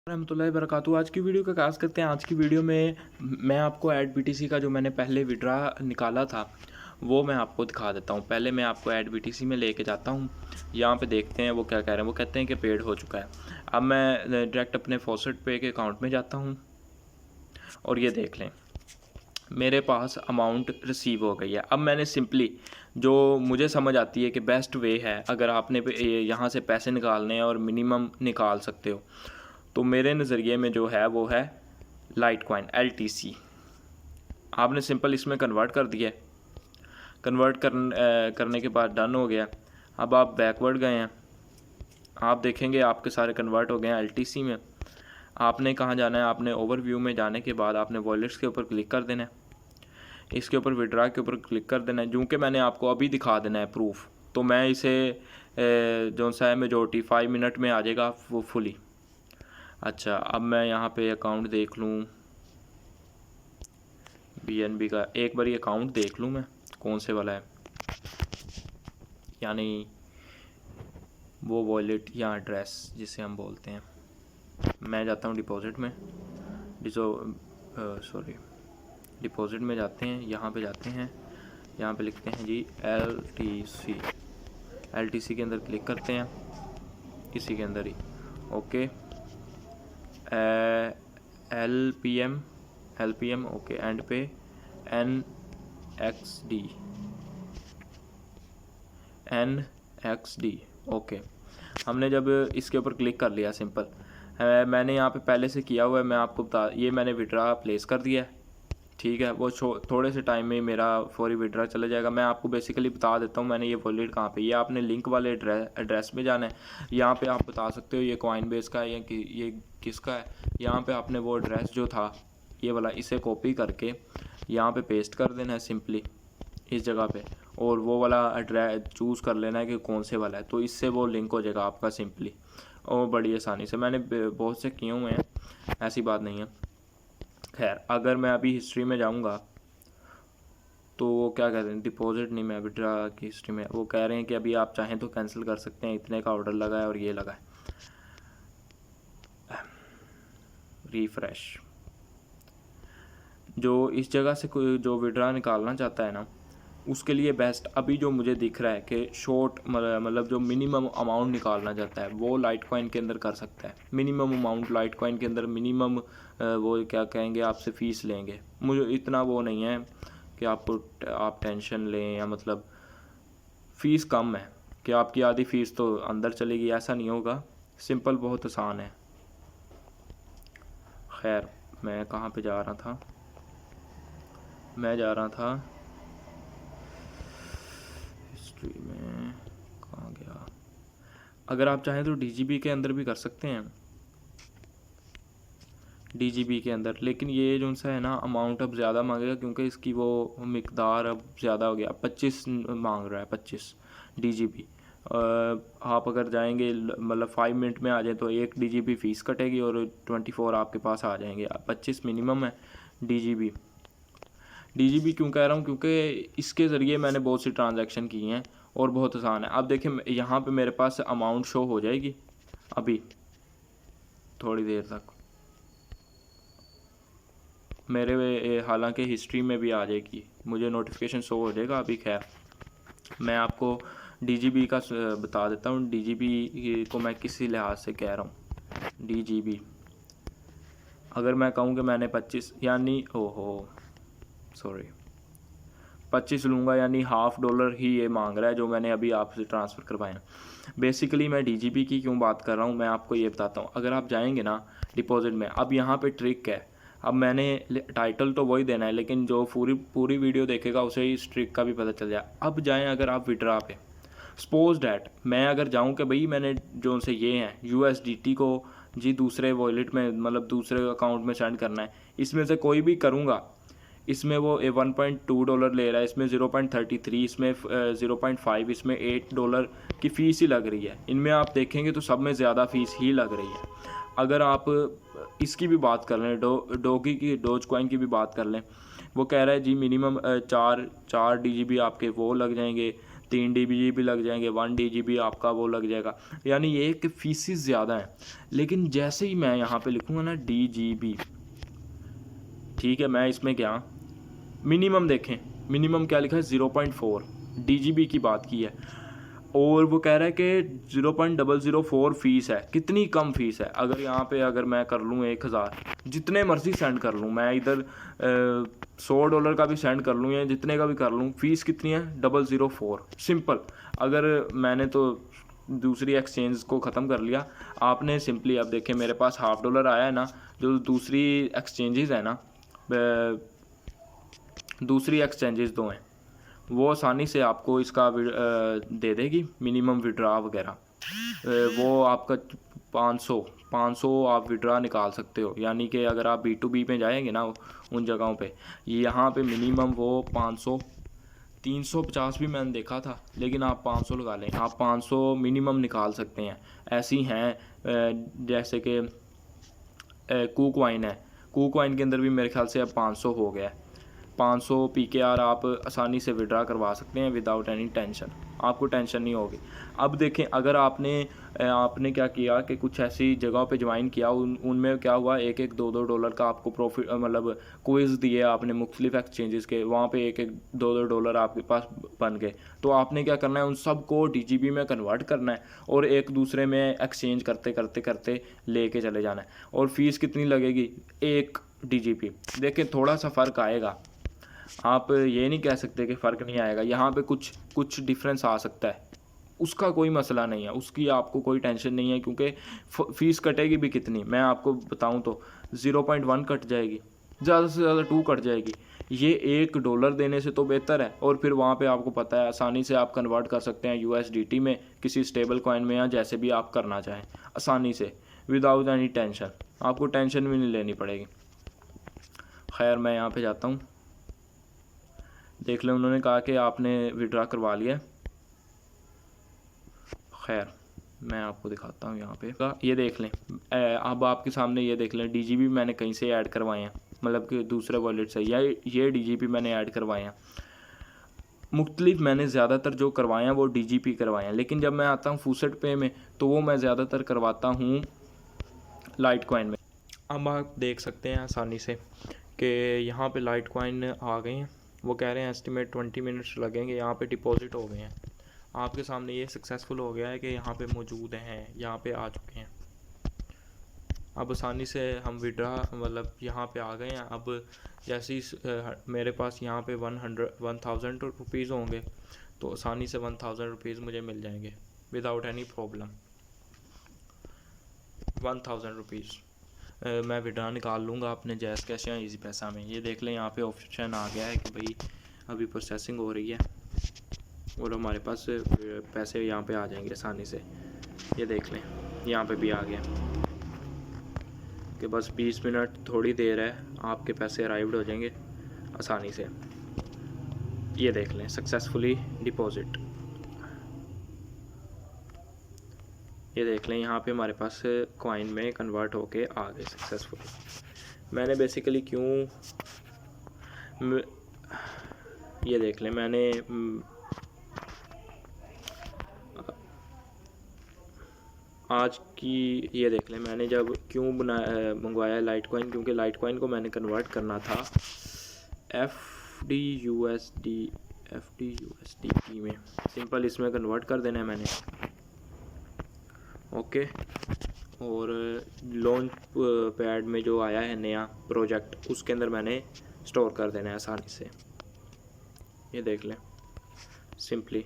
रहमतुल्लाहि वबरकातुहू। आज की वीडियो का आगाज़ करते हैं। आज की वीडियो में मैं आपको ऐड BTC का जो मैंने पहले विड्रा निकाला था वो मैं आपको दिखा देता हूँ। पहले मैं आपको ऐड BTC में लेके जाता हूँ। यहाँ पे देखते हैं वो क्या कह रहे हैं। वो कहते हैं कि पेड हो चुका है। अब मैं डायरेक्ट अपने फॉसेट पे के अकाउंट में जाता हूँ और ये देख लें मेरे पास अमाउंट रिसीव हो गई है। अब मैंने सिंपली जो मुझे समझ आती है कि बेस्ट वे है अगर आपने यहाँ से पैसे निकालने हैं और मिनिमम निकाल सकते हो, तो मेरे नज़रिए में जो है वो है लाइटकॉइन LTC। आपने सिंपल इसमें कन्वर्ट कर दिया। कन्वर्ट करने के बाद डन हो गया। अब आप बैकवर्ड गए हैं, आप देखेंगे आपके सारे कन्वर्ट हो गए हैं LTC में। आपने कहाँ जाना है, आपने ओवरव्यू में जाने के बाद आपने वॉलेट्स के ऊपर क्लिक कर देना है। इसके ऊपर विड्रा के ऊपर क्लिक कर देना है। जो कि मैंने आपको अभी दिखा देना है प्रूफ, तो मैं इसे जो सा है मेजोरिटी 5 मिनट में आ जाएगा वो फुली। अच्छा, अब मैं यहाँ पे अकाउंट देख लूँ BNB का। एक बार अकाउंट देख लूँ मैं कौन से वाला है, यानी वो वॉलेट या एड्रेस जिसे हम बोलते हैं। मैं जाता हूँ डिपॉजिट में, डिपॉजिट में जाते हैं। यहाँ पे जाते हैं, यहाँ पे लिखते हैं जी LTC के अंदर क्लिक करते हैं, इसी के अंदर ही ओके। LPM ओके, एंड पे NXD ओके। हमने जब इसके ऊपर क्लिक कर लिया सिंपल, मैंने यहाँ पे पहले से किया हुआ है, मैं आपको बता, ये मैंने विड्रा प्लेस कर दिया है, ठीक है। वो थोड़े से टाइम में मेरा फौरी विड्रा चला जाएगा। मैं आपको बेसिकली बता देता हूँ मैंने ये वॉलेट कहाँ पे, ये आपने लिंक वाले एड्रेस में जाना है। यहाँ पे आप बता सकते हो ये कॉइनबेस का है या ये किसका है। यहाँ पे आपने वो एड्रेस जो था ये वाला, इसे कॉपी करके यहाँ पे पेस्ट कर देना है सिंपली इस जगह पे, और वो वाला एड्रेस चूज़ कर लेना है कि कौन से वाला है, तो इससे वो लिंक हो जाएगा आपका सिंपली और बड़ी आसानी से। मैंने बहुत से किए हुए हैं, ऐसी बात नहीं है। खैर, अगर मैं अभी हिस्ट्री में जाऊंगा तो वो क्या कहते हैं, डिपॉजिट नहीं, मैं विड्रा की हिस्ट्री में, वो कह रहे हैं कि अभी आप चाहें तो कैंसिल कर सकते हैं, इतने का ऑर्डर लगा है और ये लगा है। रिफ्रेश। जो इस जगह से कोई जो विड्रा निकालना चाहता है ना, उसके लिए बेस्ट अभी जो मुझे दिख रहा है कि शॉर्ट मतलब जो मिनिमम अमाउंट निकालना चाहता है वो लाइटकॉइन के अंदर कर सकता है। मिनिमम अमाउंट लाइटकॉइन के अंदर मिनिमम वो क्या कहेंगे आपसे फ़ीस लेंगे। मुझे इतना वो नहीं है कि आप टेंशन लें, या मतलब फ़ीस कम है कि आपकी आधी फ़ीस तो अंदर चलेगी, ऐसा नहीं होगा। सिंपल बहुत आसान है। खैर, मैं कहाँ पे जा रहा था, मैं जा रहा था हिस्ट्री में, कहाँ गया। अगर आप चाहें तो DGB के अंदर भी कर सकते हैं, DGB के अंदर, लेकिन ये जो सा है ना अमाउंट अब ज़्यादा मांगेगा क्योंकि इसकी वो मिकदार अब ज़्यादा हो गया। 25 मांग रहा है, 25 DGB। आप अगर जाएंगे मतलब 5 मिनट में आ जाए तो 1 DGB फ़ीस कटेगी और 24 आपके पास आ जाएंगे। 25 मिनिमम है DGB क्यों कह रहा हूँ, क्योंकि इसके ज़रिए मैंने बहुत सी ट्रांजैक्शन की हैं और बहुत आसान है। अब देखिए यहाँ पे मेरे पास अमाउंट शो हो जाएगी अभी थोड़ी देर तक मेरे, हालांकि हिस्ट्री में भी आ जाएगी, मुझे नोटिफिकेशन शो हो जाएगा अभी। खैर, मैं आपको DGB का बता देता हूँ। DGB को मैं किसी लिहाज से कह रहा हूँ। DGB अगर मैं कहूँ कि मैंने 25 यानी 25 लूँगा, यानी $50 ही ये मांग रहा है जो मैंने अभी आपसे ट्रांसफ़र करवाया। बेसिकली मैं DGB की क्यों बात कर रहा हूँ मैं आपको ये बताता हूँ। अगर आप जाएंगे ना डिपॉजिट में, अब यहाँ पे ट्रिक है। अब मैंने टाइटल तो वही देना है, लेकिन जो पूरी वीडियो देखेगा उसे इस ट्रिक का भी पता चल जाए। अब जाएँ अगर आप विड्रा पे, सपोज डैट मैं अगर जाऊँ कि भाई मैंने जो उनसे ये हैं USDT को जी दूसरे वॉलेट में मतलब दूसरे अकाउंट में सेंड करना है, इसमें से कोई भी करूँगा, इसमें वो $1.2 ले रहा है, इसमें 0.33, इसमें 0.5, इसमें $8 की फ़ीस ही लग रही है। इनमें आप देखेंगे तो सब में ज़्यादा फ़ीस ही लग रही है। अगर आप इसकी भी बात कर लें, डोज कॉइन की भी बात कर लें, वो कह रहा है जी मिनिमम 4 DGB आपके वो लग जाएंगे, 3 DGB लग जाएंगे, 1 DGB आपका वो लग जाएगा। यानी ये कि फीसिस ज़्यादा है। लेकिन जैसे ही मैं यहाँ पे लिखूँगा ना DGB, ठीक है, मैं इसमें क्या मिनिमम देखें, मिनिमम क्या लिखा है 0.4 DGB की बात की है, और वो कह रहा है कि 0.004 फीस है। कितनी कम फीस है। अगर यहाँ पे अगर मैं कर लूँ 1000, जितने मर्जी सेंड कर लूँ मैं, इधर $100 का भी सेंड कर लूँ या जितने का भी कर लूँ, फ़ीस कितनी है 004 सिंपल। अगर मैंने तो दूसरी एक्सचेंज को ख़त्म कर लिया, आपने सिंपली अब देखें मेरे पास $50 आया है ना, जो दूसरी एक्सचेंजेस है ना, दूसरी एक्सचेंजेस दो हैं, वो आसानी से आपको इसका दे देगी मिनिमम विड्रा वगैरह। वो आपका 500 आप विड्रा निकाल सकते हो। यानी कि अगर आप B2B में जाएंगे ना उन जगहों पे, यहाँ पे मिनिमम वो 500, 350 भी मैंने देखा था, लेकिन आप 500 लगा लें, आप 500 मिनिमम निकाल सकते हैं। ऐसी हैं जैसे कि KuCoin है, KuCoin के अंदर भी मेरे ख्याल से अब 500 हो गया है। 500 PKR आप आसानी से विड्रा करवा सकते हैं विदाउट एनी टेंशन, आपको टेंशन नहीं होगी। अब देखें, अगर आपने क्या किया कि कुछ ऐसी जगहों पे ज्वाइन किया, उनमें क्या हुआ, $1 $2 का आपको प्रॉफिट, मतलब क्विज़ दिए आपने मुख्तलिफ एक्सचेंजेस के, वहाँ पे $1 $2 आपके पास बन गए। तो आपने क्या करना है, उन सब को DGB में कन्वर्ट करना है और एक दूसरे में एक्सचेंज करते करते करते लेके चले जाना है। और फीस कितनी लगेगी, 1 DGB। देखिए थोड़ा सा फ़र्क आएगा, आप ये नहीं कह सकते कि फ़र्क नहीं आएगा। यहाँ पे कुछ डिफरेंस आ सकता है, उसका कोई मसला नहीं है, उसकी आपको कोई टेंशन नहीं है, क्योंकि फ़ीस कटेगी भी कितनी, मैं आपको बताऊँ तो 0.1 कट जाएगी, ज़्यादा से ज़्यादा 2 कट जाएगी। ये $1 देने से तो बेहतर है। और फिर वहाँ पे आपको पता है आसानी से आप कन्वर्ट कर सकते हैं USDT में, किसी स्टेबल कॉइन में, या जैसे भी आप करना चाहें आसानी से विदाउट एनी टेंशन, आपको टेंशन भी नहीं लेनी पड़ेगी। खैर मैं यहाँ पे जाता हूँ, देख लें, उन्होंने कहा कि आपने विड्रा करवा लिया। खैर मैं आपको दिखाता हूँ यहाँ पे, ये देख लें, अब आपके सामने ये देख लें, DGB मैंने कहीं से ऐड करवाए हैं, मतलब कि दूसरे वॉलेट से, या ये DGB मैंने ऐड करवाए हैं। मुख्तलिफ मैंने ज़्यादातर जो करवाए हैं वो DGB करवाए हैं, लेकिन जब मैं आता हूँ फूसेट पे में, तो वो मैं ज़्यादातर करवाता हूँ लाइटकॉइन में। अब आप देख सकते हैं आसानी से कि यहाँ पे लाइटकॉइन आ गए हैं। वो कह रहे हैं एस्टिमेट 20 मिनट्स लगेंगे, यहाँ पे डिपॉजिट हो गए हैं। आपके सामने ये सक्सेसफुल हो गया है कि यहाँ पे मौजूद हैं, यहाँ पे आ चुके हैं। अब आसानी से हम विड्रा, मतलब यहाँ पे आ गए हैं। अब जैसे ही मेरे पास यहाँ पे 1000 रुपीज़ होंगे, तो आसानी से 1000 रुपीज़ मुझे मिल जाएंगे विदाउट एनी प्रॉब्लम। 1000 रुपीज़ मैं विड्रा निकाल लूँगा अपने जैज़ कैश या इजी पैसा में। ये देख लें, यहाँ पे ऑप्शन आ गया है कि भाई अभी प्रोसेसिंग हो रही है, और हमारे पास पैसे यहाँ पे आ जाएंगे आसानी से। ये देख लें, यहाँ पे भी आ गया कि बस 20 मिनट, थोड़ी देर है, आपके पैसे अराइव्ड हो जाएंगे आसानी से। ये देख लें, सक्सेसफुली डिपॉजिट। ये देख लें, यहाँ पे हमारे पास कॉइन में कन्वर्ट होके आ गए सक्सेसफुली। मैंने बेसिकली ये देख लें, मैंने आज की, ये देख लें, मैंने जब क्यों मंगवाया लाइटकॉइन, क्योंकि लाइटकॉइन को मैंने कन्वर्ट करना था FDUSD में। सिंपल इसमें कन्वर्ट कर देना है मैंने, ओके। और लॉन्च पैड में जो आया है नया प्रोजेक्ट, उसके अंदर मैंने स्टोर कर देना है आसानी से। ये देख लें, सिंपली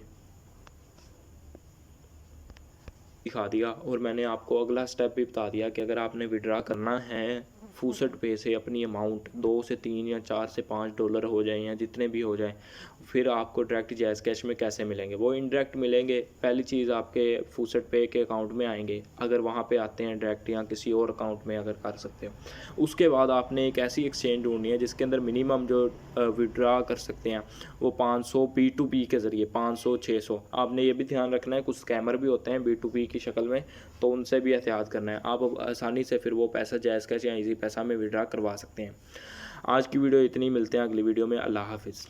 दिखा दिया। और मैंने आपको अगला स्टेप भी बता दिया कि अगर आपने विड्रा करना है फूसेट पे से अपनी अमाउंट, 2 से 3 या 4 से $5 हो जाए या जितने भी हो जाए, फिर आपको डायरेक्ट जैज़ कैश में कैसे मिलेंगे। वो इनडायरेक्ट मिलेंगे। पहली चीज़ आपके फूसेट पे के अकाउंट में आएंगे, अगर वहाँ पे आते हैं डायरेक्ट, या किसी और अकाउंट में अगर कर सकते हो। उसके बाद आपने एक ऐसी एक्सचेंज ढूंढनी है जिसके अंदर मिनिमम जो विड्रा कर सकते हैं वो 500 B2B के ज़रिए, 500-600। आपने ये भी ध्यान रखना है, कुछ स्कैमर भी होते हैं B2B की शक्ल में, तो उनसे भी एहतियात करना है। आप आसानी से फिर वो पैसा जैज़ कैश या इजी पैसा में विड्रा करवा सकते हैं। आज की वीडियो इतनी, मिलते हैं अगली वीडियो में। अल्लाह हाफिज़।